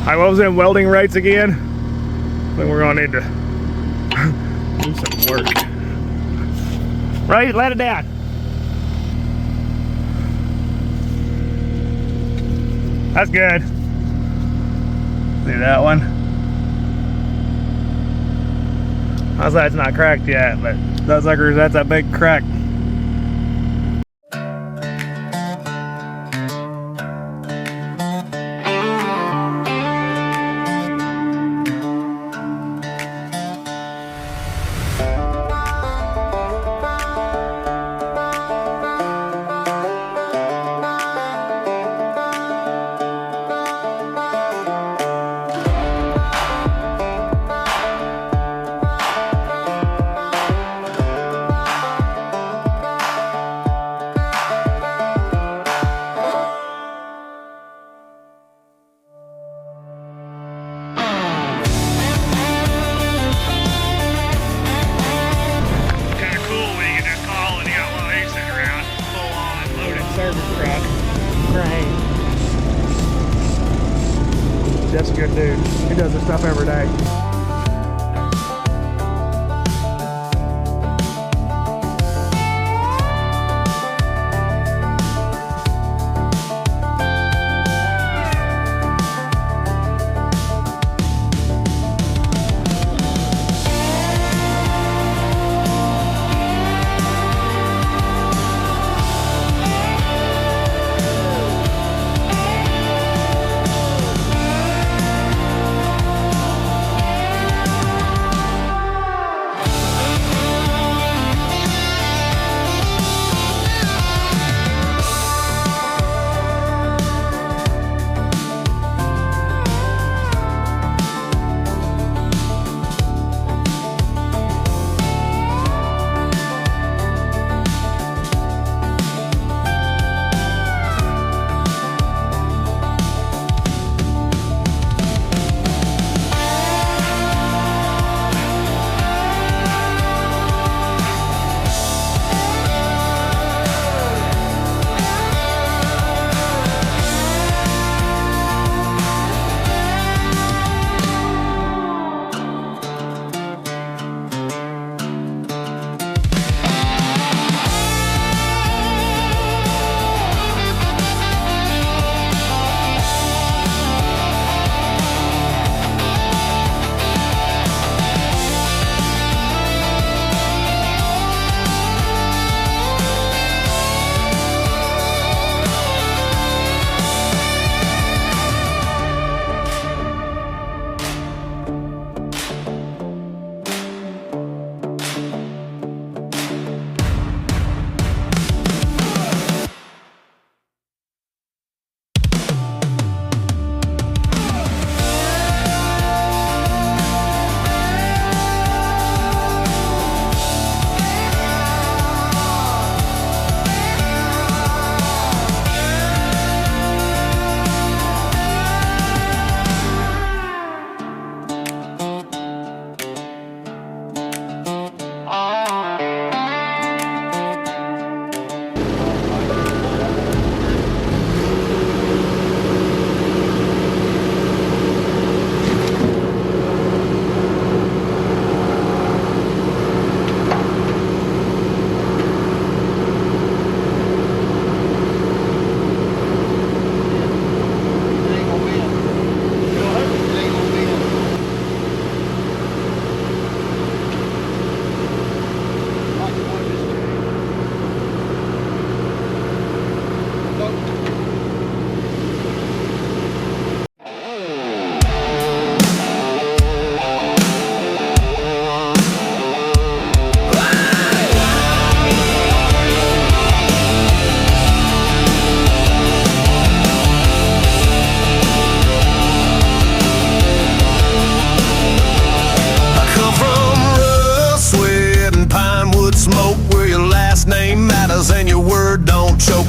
I was in welding rates again. I think we're gonna need to do some work. Right, let it down. That's good. See that one? How's that's not cracked yet, but that sucker, that's a big crack. Service truck, crane. Jeff's a good dude. He does this stuff every day.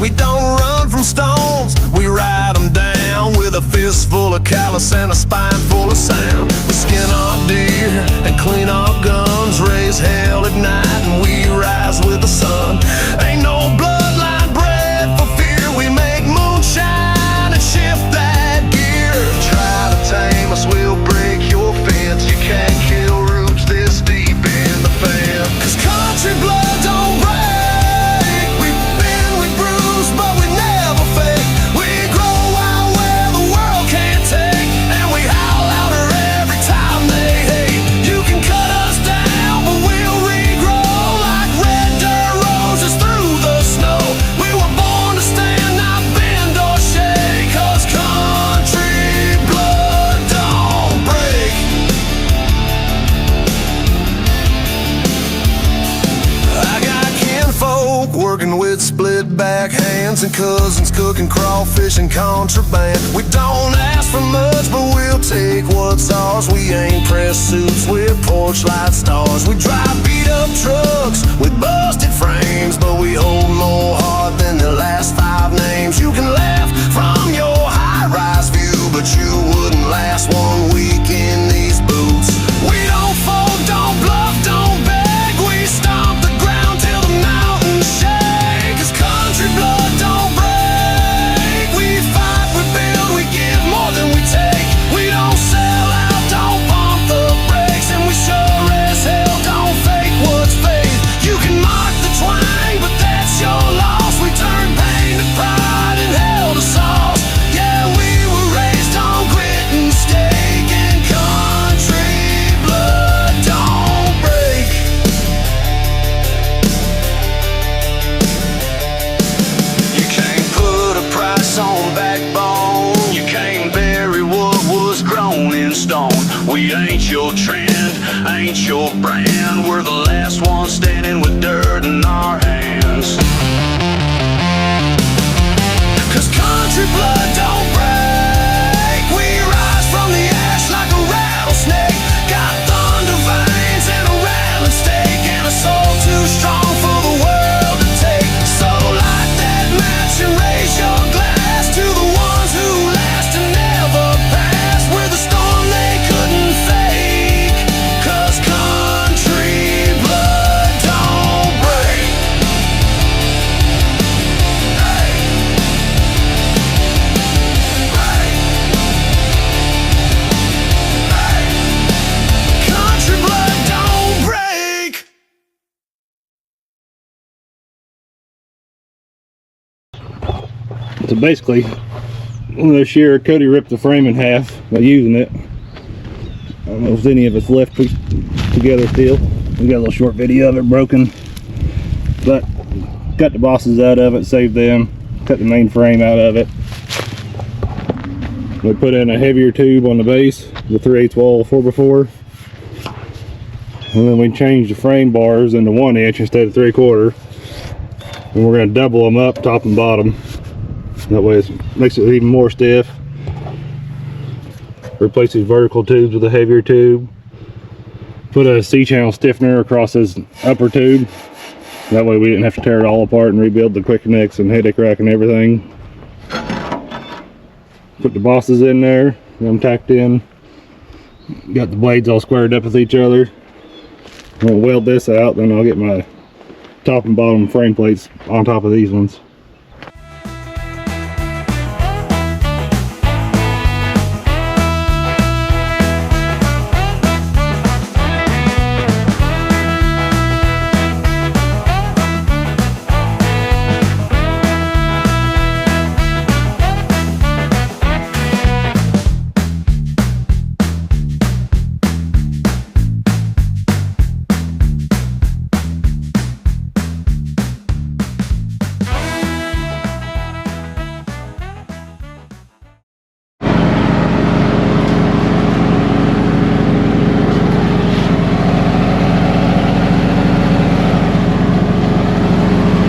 We don't run from stones, we ride them down with a fist full of callus and a spine full of sound. We skin our deer and clean our guns, raise hell at night and we rise with the sun. Ain't no bloodline bred for fear, we make moonshine and shift that gear. Try to tame aunts and cousins cooking crawfish and contraband. We don't ask for much, but we'll take what's ours. We ain't pressed suits with porch light stars. We drive beat up trucks with busted frames, but we hold more heart than the last 5 names. You can laugh from your high-rise view, but you wouldn't last 1 week in these boots. We don't fold, don't bluff, don't beg. We stomp the ground till the mountains shake. 'Cause country blood don't break. We fight, we build, we give more than we take. We don't sell out, don't pump the brakes, and we sure as hell don't fake what's faith. You can mock the twang, but that's your loss. We turn pain to pride and hell to sauce. Yeah, we were raised on grit and steak, and country blood don't break. You can't put a price on backbone. You can't bury what was grown in stone. We ain't your trend, ain't your brand. We're the last ones standing with dirt in our hands. 'Cause country blood don't break. We rise from the ash like a rattlesnake. Got thunder veins and a rattling stake, and a soul too strong for the world to take. So light that match and raise your glass to the ones who last and never pass. We're the storm they couldn't fake. 'Cause country blood don't break. Country blood don't break. So basically, this year Cody ripped the frame in half by using it. I don't know if any of it's left together still. We got a little short video of it broken, but got the bosses out of it, saved them, cut the main frame out of it. We put in a heavier tube on the base, the 3/8 wall 4x4, and then we changed the frame bars into 1 inch instead of 3/4, and we're going to double them up top and bottom. That way it makes it even more stiff. Replace these vertical tubes with a heavier tube. Put a C-channel stiffener across this upper tube. That way we didn't have to tear it all apart and rebuild the quick connects and headache rack and everything. Put the bosses in there, got them tacked in. Got the blades all squared up with each other. I'm gonna weld this out, then I'll get my top and bottom frame plates on top of these ones.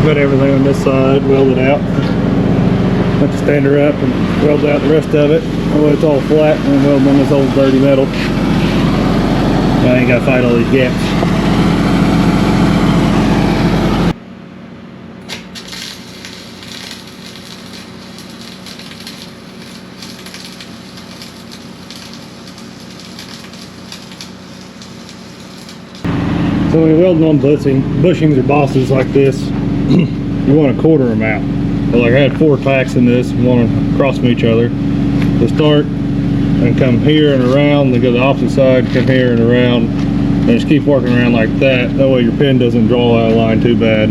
Got everything on this side welded out. Have to stand her up and weld out the rest of it. That way it's all flat and then weld on this old dirty metal. I ain't gotta fight all these gaps. So when you're welding on bushings or bosses like this, you want to quarter them out. But like I had 4 tacks in this, one across from each other. To start and come here and around, then go the opposite side, come here and around, and just keep working around like that. That way your pin doesn't draw out of line too bad.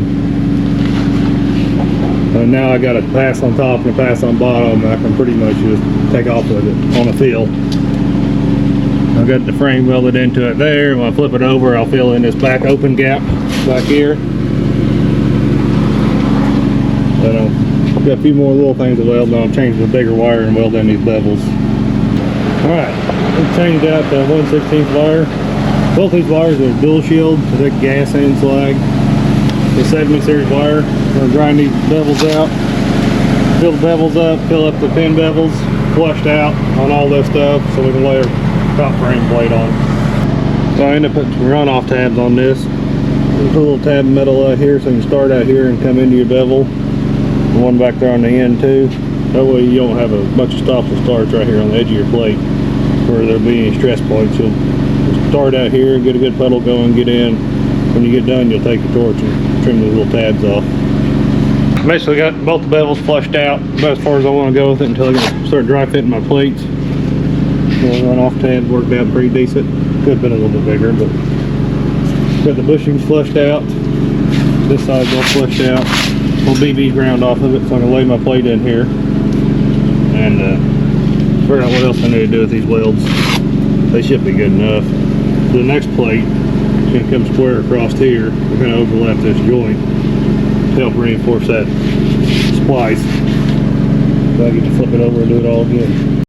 And now I got a pass on top and a pass on bottom, and I can pretty much just take off with it on the feel. I've got the frame welded into it there, and when I flip it over, I'll fill in this back open gap back here. I've got a few more little things to weld on. I'm changing the bigger wire and weld in these bevels. Alright, let's change out the 1/16 wire. Both these wires are dual shield, so they gas and slag. The 70 series wire. I'm going to grind these bevels out. Fill the bevels up, fill up the pin bevels, flushed out on all this stuff so we can lay our top frame plate on. So I ended up putting some runoff tabs on this. There's a little tab metal out here so you can start out here and come into your bevel. The one back there on the end too. That way you don't have a bunch of stops and starts right here on the edge of your plate where there'll be any stress points. You'll start out here and get a good puddle going, get in. When you get done, you'll take your torch and trim these little tabs off. Basically got both the bevels flushed out about as far as I want to go with it until I can start dry fitting my plates. The runoff tabs worked out pretty decent. Could have been a little bit bigger, but got the bushings flushed out. This side's all flushed out. Little BB ground off of it, so I'm gonna lay my plate in here and figure out what else I need to do with these welds. They should be good enough. The next plate is gonna come square across here. We're gonna overlap this joint to help reinforce that splice. So I get to flip it over and do it all again.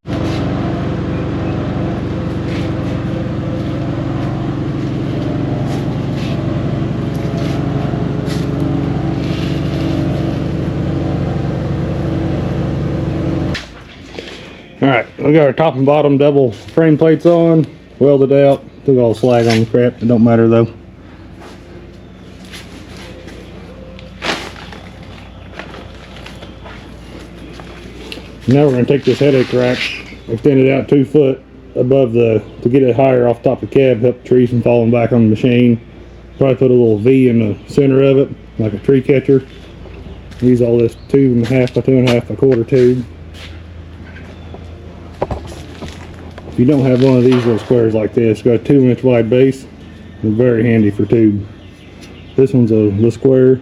Alright, we got our top and bottom double frame plates on, welded out, took all the slag on the crap, it don't matter though. Now we're going to take this headache rack, extend it out 2 foot above to get it higher off the top of the cab, help the trees from falling back on the machine. Probably put a little V in the center of it, like a tree catcher. Use all this 2.5 by 2.5 by quarter tube. If you don't have one of these little squares like this, it's got a 2-inch wide base. It's very handy for tube. This one's a little square.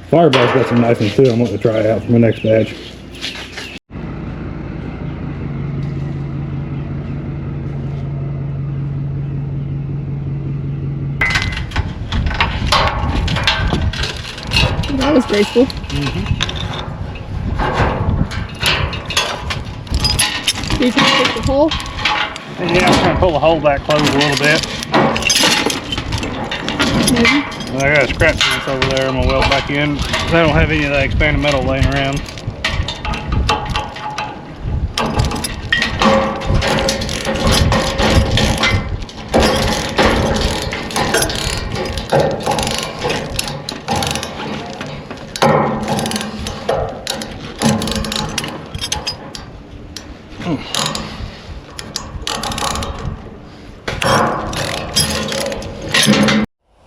Fireball's got some nice ones too. I'm going to try out for my next batch. That was graceful. Are you trying to fix the hole? Yeah, I'm trying to pull the hole back closed a little bit. Maybe. I got a scrap piece over there I'm going to weld back in. I don't have any of that expanded metal laying around.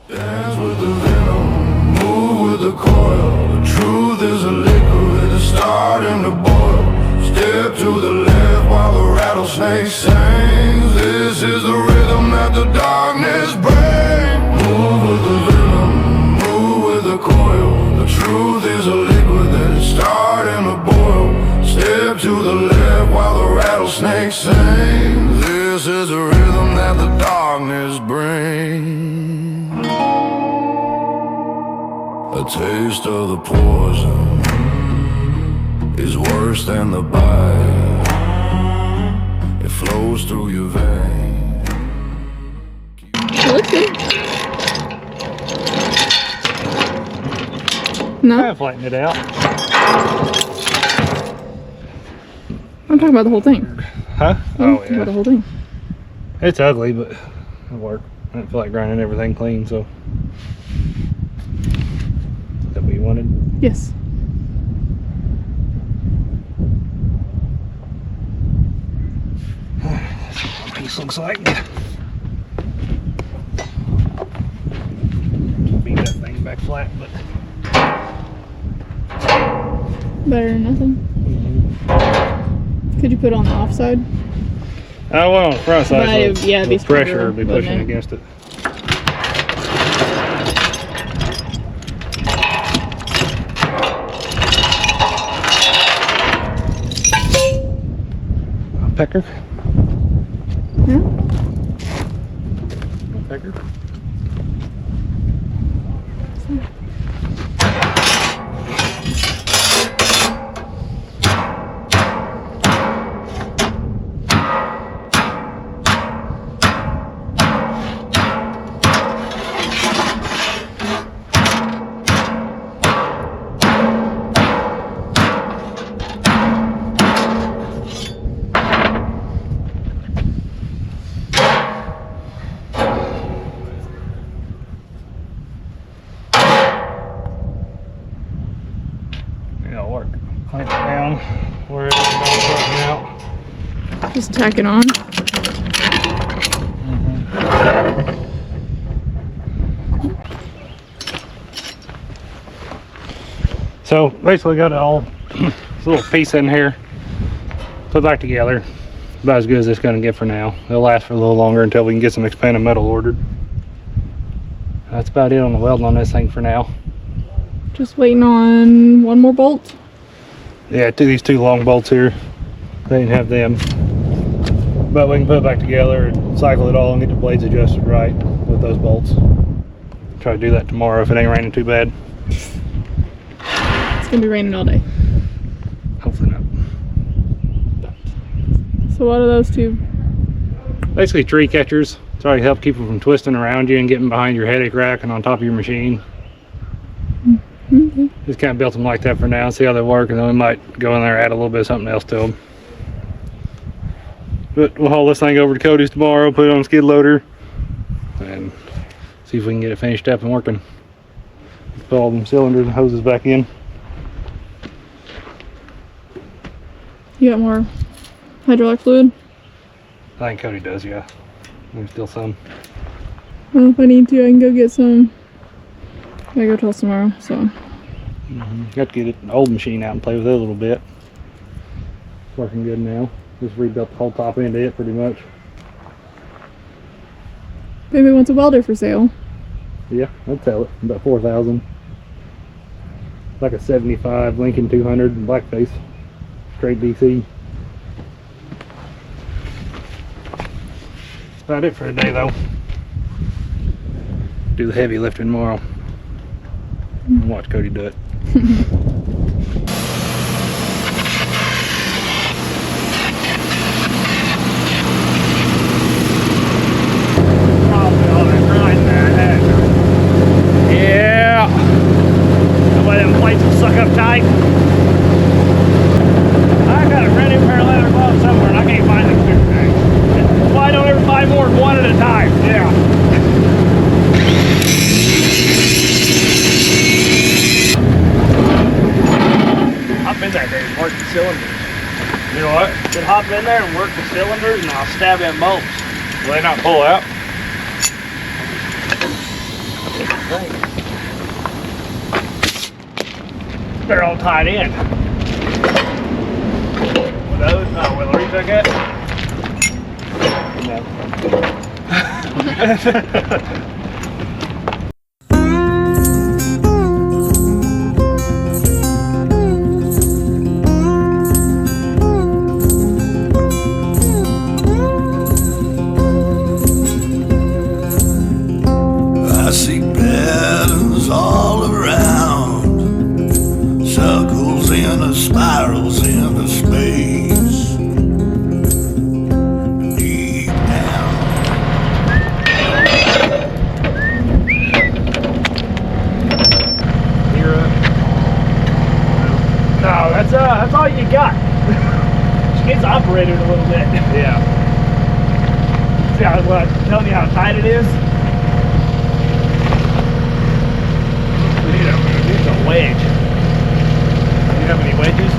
Dance with the venom, move with the coil. The truth is a liquid that's starting to boil. Step to the left while the rattlesnake sings. This is the rhythm that the darkness brings. Move with the venom, move with the coil. The truth is a liquid that's starting to boil. Step to the left while the rattlesnake sings. This is the rhythm that the darkness brings. A taste of the poison is worse than the bite. It flows through your veins. It looks good. No, I'll flatten it out. I'm talking about the whole thing. Huh? I'm Oh talking about the yeah. whole thing. It's ugly, but it'll work. I don't feel like grinding everything clean, so. Is that what you wanted? Yes. That's what one piece looks like. Beat that thing back flat, but. Better than nothing. Could you put it on the off side? I went on the front side, But so yeah, it'd be the pressure stronger, would be wouldn't pushing it? against it. Pecker? Yeah. Pecker? tack it on. So basically got it all, this little piece in here, put back together. About as good as it's going to get for now. It'll last for a little longer until we can get some expanded metal ordered. That's about it on the welding on this thing for now. Just waiting on one more bolt. Yeah, these two long bolts here, they didn't have them. But we can put it back together and cycle it all and get the blades adjusted right with those bolts. Try to do that tomorrow if it ain't raining too bad. It's gonna be raining all day. Hopefully not. So what are those two? Basically tree catchers. Try to help keep them from twisting around you and getting behind your headache rack and on top of your machine. Mm-hmm. Just kind of built them like that for now, see how they work, and then we might go in there and add a little bit of something else to them. But we'll haul this thing over to Cody's tomorrow, put it on a skid loader, and see if we can get it finished up and working. Put all them cylinders and hoses back in. You got more hydraulic fluid? I think Cody does, yeah. There's still some. Well, if I need to, I can go get some. I gotta go till tomorrow, so. Got to get an old machine out and play with it a little bit. It's working good now. Just rebuilt the whole top end of it pretty much. If anybody wants a welder for sale. Yeah, I'd sell it. About $4,000. Like a 75 Lincoln 200 blackface. Straight DC. That's about it for today though. Do the heavy lifting tomorrow. And watch Cody do it. Yeah. The way them plates will suck up tight. I got a brand new pair of leather gloves somewhere and I can't find them good things. That's why I don't ever buy more than one at a time. Yeah. Hop in there, Dave, and work the cylinders. You know what? Then hop in there and work the cylinders and I'll stab in bolts. Will they not pull out? They're all tied in. With those? Oh, will you took it? I see patterns all around, circles in a spirals in a space. Deep down, You're No, that's all you got. She gets operated a little bit. yeah. See, I was telling you how tight it is. We need a wedge. Do you have any wedges?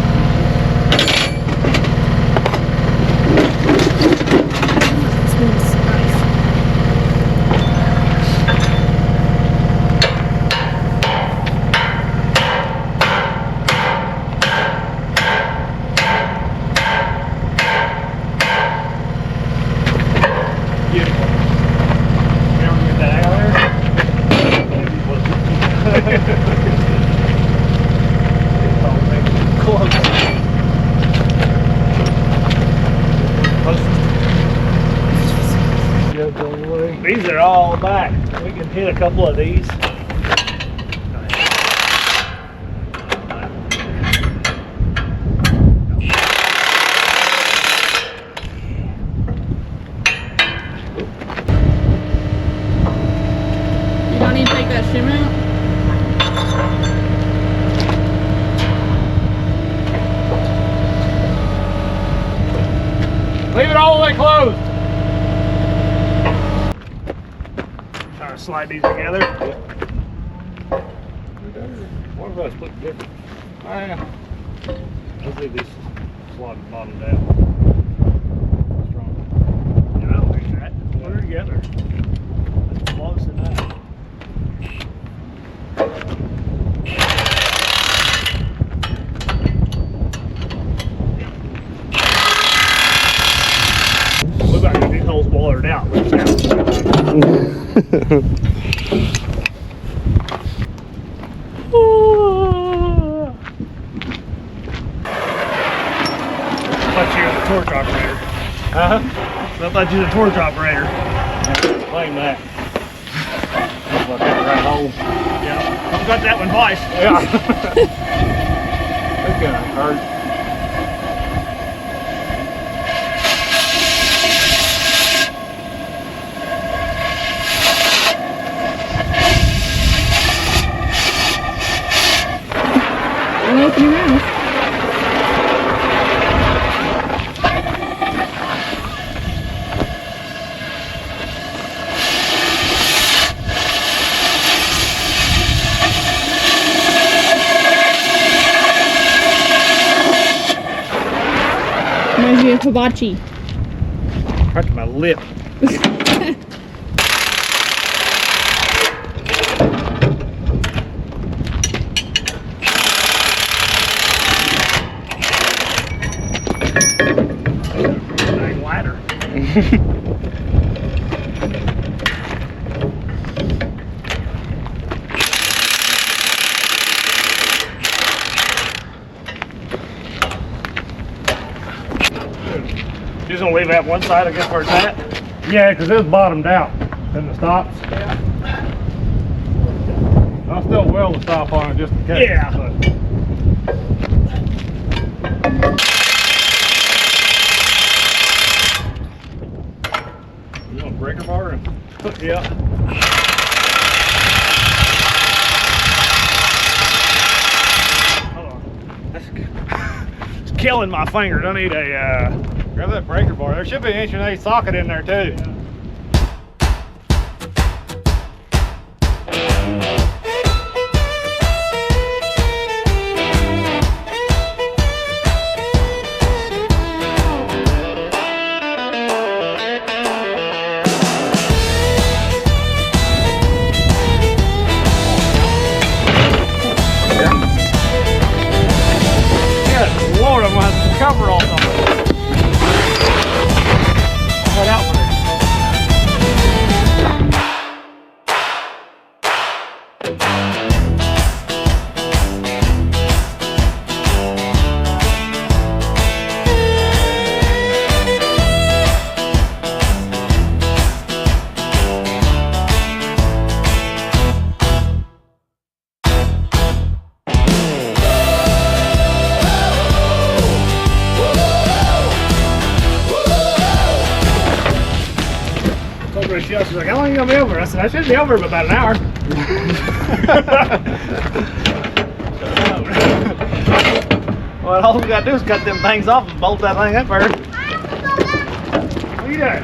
This one's nice. Beautiful. You ever get that out of there? These are all back. We can hit a couple of these. You don't need to take that shim out? Leave it all the way closed. Try to slide these together. One of us look different. Let's leave this slot bottom down. Thought you were the torch operator. Huh? I thought you were the torch operator. Claim that. Look at the right hole. Yeah. I've got that one twice. Yeah. That's gonna hurt. Don't open your mouth. Reminds me of hibachi. Hurt my lip. Dang ladder. You just gonna leave that one side, I guess, where it's at? Yeah, because it's bottomed out in the stops. Yeah. I'll still weld the stop on it just in case. Yeah. But you want a breaker bar? Yeah. Hold on. It's killing my fingers. I need a, Grab that breaker bar. There should be an 1/8" socket in there too. Good Lord, I'm gonna have to cover all of them. Right out for it. She was like, how long are you gonna be over? I said, I should be over in about an hour. Well, all we gotta do is cut them things off and bolt that thing up there. What are you doing?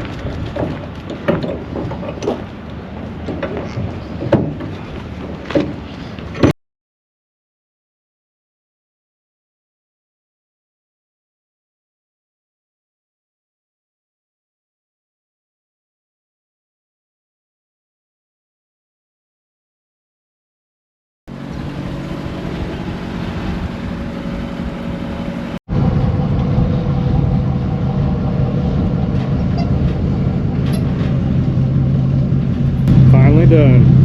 Finally done.